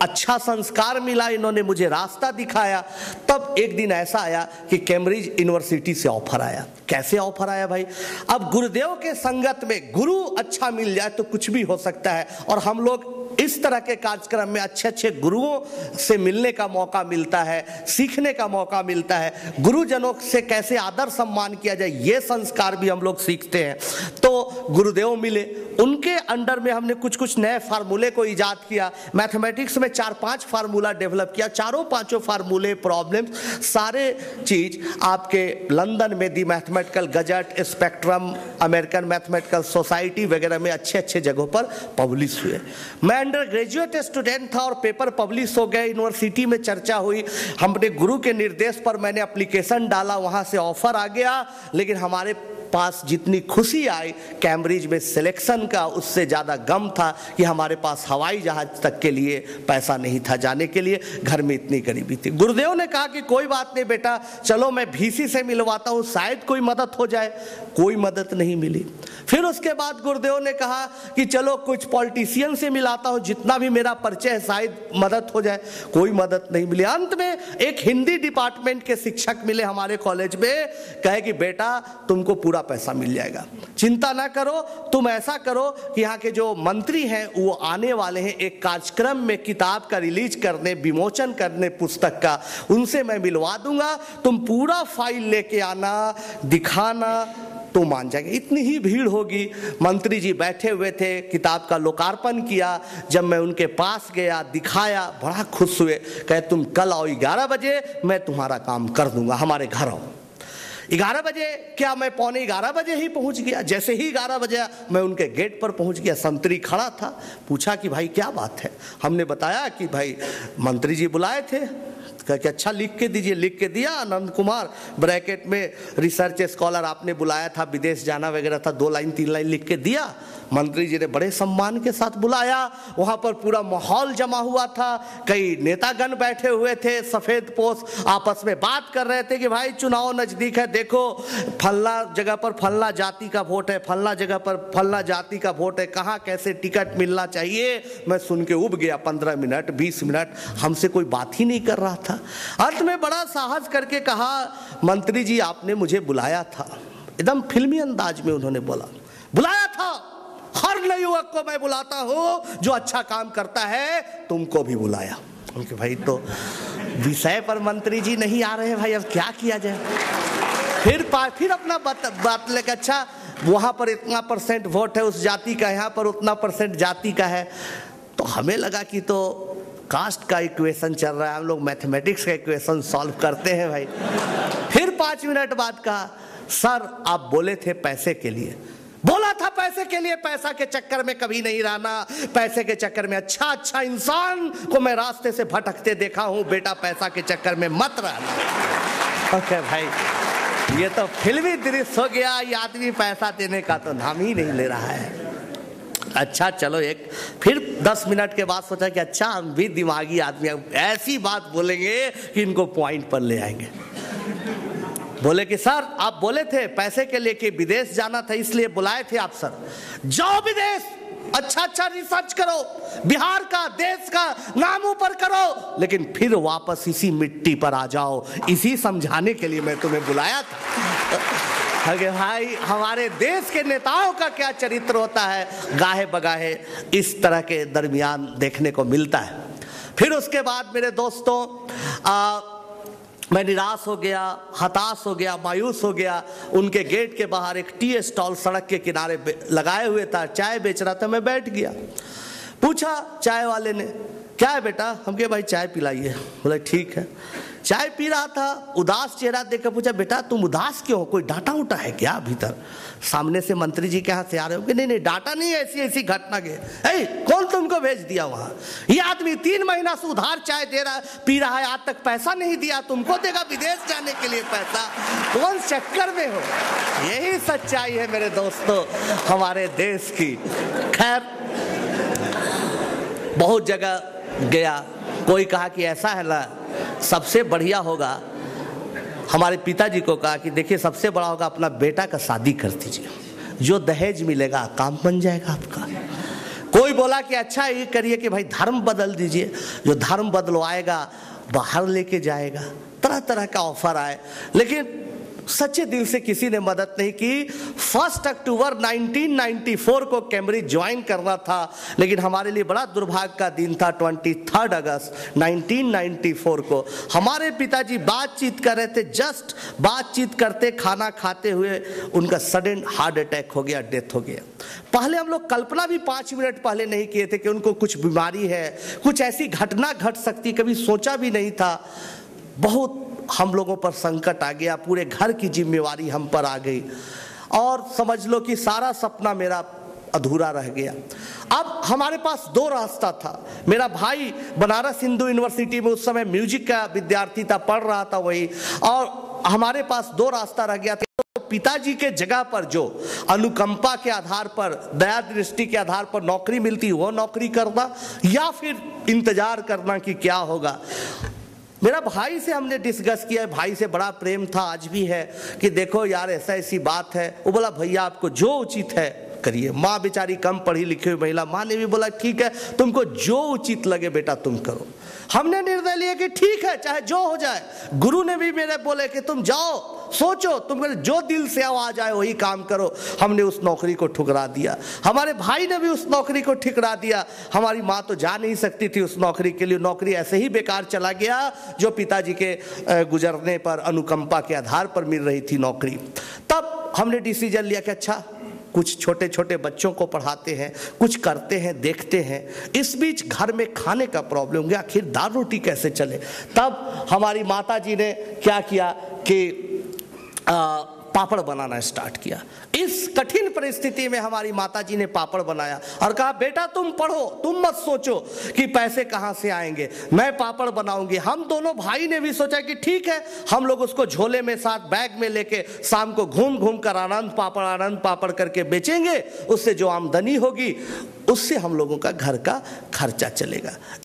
अच्छा संस्कार मिला, इन्होंने मुझे रास्ता दिखाया। तब एक दिन ऐसा आया कि कैम्ब्रिज यूनिवर्सिटी से ऑफर आया। कैसे ऑफर आया भाई? अब गुरुदेव के संगत में गुरु अच्छा मिल जाए तो कुछ भी हो सकता है, और हम लोग इस तरह के कार्यक्रम में अच्छे अच्छे गुरुओं से मिलने का मौका मिलता है, सीखने का मौका मिलता है, गुरुजनों से कैसे आदर सम्मान किया जाए ये संस्कार भी हम लोग सीखते हैं। तो गुरुदेव मिले, उनके अंडर में हमने कुछ कुछ नए फार्मूले को इजाद किया। मैथमेटिक्स में 4-5 फार्मूला डेवलप किया, चारों पांचों फार्मूले, प्रॉब्लम्स, सारे चीज आपके लंदन में the mathematical gazette, spectrum, American mathematical society वगैरह में अच्छे अच्छे जगहों पर पब्लिश हुए। मैं अंडर ग्रेजुएट स्टूडेंट था और पेपर पब्लिश हो गए, यूनिवर्सिटी में चर्चा हुई, हमने गुरु के निर्देश पर मैंने एप्लीकेशन डाला, वहां से ऑफर आ गया। लेकिन हमारे पास जितनी खुशी आई कैम्ब्रिज में सिलेक्शन का, उससे ज़्यादा गम था कि हमारे पास हवाई जहाज तक के लिए पैसा नहीं था जाने के लिए, घर में इतनी गरीबी थी। गुरुदेव ने कहा कि कोई बात नहीं बेटा, चलो मैं VC से मिलवाता हूँ, शायद कोई मदद हो जाए। कोई मदद नहीं मिली। फिर उसके बाद गुरुदेव ने कहा कि चलो कुछ पॉलिटिशियन से मिलाता हूँ, जितना भी मेरा परिचय है शायद मदद हो जाए। कोई मदद नहीं मिली। अंत में एक हिंदी डिपार्टमेंट के शिक्षक मिले हमारे कॉलेज में, कहे कि बेटा तुमको पूरा पैसा मिल जाएगा, चिंता ना करो, तुम ऐसा करो कि यहाँ के जो मंत्री हैं वो आने वाले हैं एक कार्यक्रम में किताब का रिलीज करने, विमोचन करने पुस्तक का, उनसे मैं मिलवा दूंगा, तुम पूरा फाइल लेके आना, दिखाना, तो मान जाएंगे। इतनी ही भीड़ होगी। मंत्री जी बैठे हुए थे, किताब का लोकार्पण किया। जब मैं उनके पास गया, दिखाया, बड़ा खुश हुए। कहे तुम कल आओ 11 बजे, मैं तुम्हारा काम कर दूंगा, हमारे घर आओ। 11 बजे क्या, मैं 11:15 बजे ही पहुंच गया। जैसे ही 11 बजे मैं उनके गेट पर पहुंच गया, संतरी खड़ा था। पूछा कि भाई क्या बात है? हमने बताया कि भाई मंत्री जी बुलाए थे। कहा कि अच्छा लिख के दीजिए। लिख के दिया, आनंद कुमार ब्रैकेट में रिसर्च स्कॉलर, आपने बुलाया था, विदेश जाना वगैरह था, 2 लाइन 3 लाइन लिख के दिया। मंत्री जी ने बड़े सम्मान के साथ बुलाया। वहां पर पूरा माहौल जमा हुआ था, कई नेतागण बैठे हुए थे, सफेद पोश, आपस में बात कर रहे थे कि भाई चुनाव नजदीक है, देखो फल्ला जगह पर फल्ला जाति का वोट है, फल्ला जगह पर फल्ला जाति का वोट है, कहाँ कैसे टिकट मिलना चाहिए। मैं सुन के उब गया। 15 मिनट 20 मिनट हमसे कोई बात ही नहीं कर रहा था। अंत में बड़ा साहस करके कहा, मंत्री जी आपने मुझे बुलाया था। एकदम फिल्मी अंदाज में उन्होंने बोला, बुलाया था, हर नए युवक को मैं बुलाता हूं जो अच्छा काम करता है, तुमको भी बुलाया। उनके भाई तो विषय पर मंत्री जी नहीं आ रहे भाई, अब क्या किया जाए। फिर अपना बात लेकर, अच्छा वहां पर इतना % वोट है उस जाति का, यहाँ पर उतना % जाति का है। तो हमें लगा कि तो कास्ट का इक्वेशन चल रहा है, हम लोग मैथमेटिक्स का इक्वेशन सॉल्व करते हैं भाई। फिर 5 मिनट बाद कहा, सर आप बोले थे पैसे के लिए। बोला था पैसे के लिए, पैसा के चक्कर में कभी नहीं रहना, पैसे के चक्कर में अच्छा इंसान को मैं रास्ते से भटकते देखा हूं, बेटा पैसा के चक्कर में मत रहना। ओके भाई, ये तो फिल्मी दृश्य हो गया। ये आदमी पैसा देने का तो नाम ही नहीं ले रहा है। अच्छा चलो, एक फिर 10 मिनट के बाद सोचा कि अच्छा हम भी दिमागी आदमी, ऐसी बात बोलेंगे कि इनको पॉइंट पर ले आएंगे। बोले कि सर आप बोले थे पैसे के लिए कि विदेश जाना था, इसलिए बुलाए थे आप सर। जाओ विदेश, अच्छा रिसर्च करो, बिहार का, देश का नाम ऊपर करो, लेकिन फिर वापस इसी मिट्टी पर आ जाओ। इसी समझाने के लिए मैं तुम्हें बुलाया था। अरे भाई, हमारे देश के नेताओं का क्या चरित्र होता है, गाहे बगाहे इस तरह के दरमियान देखने को मिलता है। फिर उसके बाद मेरे दोस्तों, मैं निराश हो गया, हताश हो गया, मायूस हो गया। उनके गेट के बाहर एक टी स्टॉल सड़क के किनारे लगाए हुए था, चाय बेच रहा था। मैं बैठ गया। पूछा चाय वाले ने, क्या है बेटा? हम कहे भाई चाय पिलाइए। बोले ठीक है। चाय पी रहा था, उदास चेहरा देखकर पूछा, बेटा तुम उदास क्यों हो, कोई डांटा उटा है क्या भीतर? सामने से मंत्री जी के हाथ से आ रहे हो कि नहीं डांटा नहीं, ऐसी घटना के। कौन तुमको भेज दिया वहां? ये आदमी 3 महीना से उधार चाय दे रहा पी रहा है, आज तक पैसा नहीं दिया, तुमको देगा विदेश जाने के लिए पैसा? कौन चक्कर में हो? यही सच्चाई है मेरे दोस्तों हमारे देश की। खैर बहुत जगह गया, कोई कहा कि ऐसा है ना, सबसे बढ़िया होगा, हमारे पिताजी को कहा कि देखिए सबसे बड़ा होगा अपना बेटा का शादी कर दीजिए, जो दहेज मिलेगा काम बन जाएगा आपका। कोई बोला कि अच्छा ये करिए कि भाई धर्म बदल दीजिए, जो धर्म बदलवाएगा बाहर लेके जाएगा। तरह तरह का ऑफर आए, लेकिन सच्चे दिल से किसी ने मदद नहीं की। 1 अक्टूबर 1994 को कैम्ब्रिज ज्वाइन करना था, लेकिन हमारे लिए बड़ा दुर्भाग्य का दिन था 23 अगस्त 1994 को। हमारे पिताजी बातचीत कर रहे थे, जस्ट बातचीत करते खाना खाते हुए उनका सडन हार्ट अटैक हो गया, डेथ हो गया। पहले हम लोग कल्पना भी 5 मिनट पहले नहीं किए थे कि उनको कुछ बीमारी है, कुछ ऐसी घटना घट सकती, कभी सोचा भी नहीं था। बहुत हम लोगों पर संकट आ गया, पूरे घर की जिम्मेवारी हम पर आ गई और समझ लो कि सारा सपना मेरा अधूरा रह गया। अब हमारे पास 2 रास्ता था। मेरा भाई बनारस हिंदू यूनिवर्सिटी में उस समय म्यूजिक का विद्यार्थी था, पढ़ रहा था वही, और हमारे पास 2 रास्ता रह गया था। तो पिताजी के जगह पर जो अनुकंपा के आधार पर, दया दृष्टि के आधार पर नौकरी मिलती वो नौकरी करना, या फिर इंतजार करना कि क्या होगा। मेरा भाई से हमने डिस्कस किया, भाई से बड़ा प्रेम था, आज भी है, कि देखो यार ऐसा ऐसी बात है। वो बोला भैया आपको जो उचित है करिए। माँ बेचारी कम पढ़ी लिखी हुई महिला, माँ ने भी बोला ठीक है तुमको जो उचित लगे बेटा तुम करो। हमने निर्णय लिया कि ठीक है चाहे जो हो जाए। गुरु ने भी मेरे बोले कि तुम जाओ सोचो, तुम जो दिल से आवाज आए वही काम करो। हमने उस नौकरी को ठुकरा दिया, हमारे भाई ने भी उस नौकरी को ठुकरा दिया। हमारी माँ तो जा नहीं सकती थी उस नौकरी के लिए, नौकरी ऐसे ही बेकार चला गया जो पिताजी के गुजरने पर अनुकंपा के आधार पर मिल रही थी नौकरी। तब हमने डिसीजन लिया कि अच्छा कुछ छोटे छोटे बच्चों को पढ़ाते हैं, कुछ करते हैं, देखते हैं। इस बीच घर में खाने का प्रॉब्लम हो गया, आखिर दाल रोटी कैसे चले। तब हमारी माता जी ने क्या किया कि पापड़ बनाना स्टार्ट किया। इस कठिन परिस्थिति में हमारी माताजी ने पापड़ बनाया और कहा बेटा तुम पढ़ो, तुम मत सोचो कि पैसे कहां से आएंगे, मैं पापड़ बनाऊंगी। हम दोनों भाई ने भी सोचा कि ठीक है, हम लोग उसको झोले में साथ बैग में लेके शाम को घूम घूम कर आनंद पापड़ करके बेचेंगे, उससे जो आमदनी होगी उससे हम लोगों का घर का खर्चा चलेगा।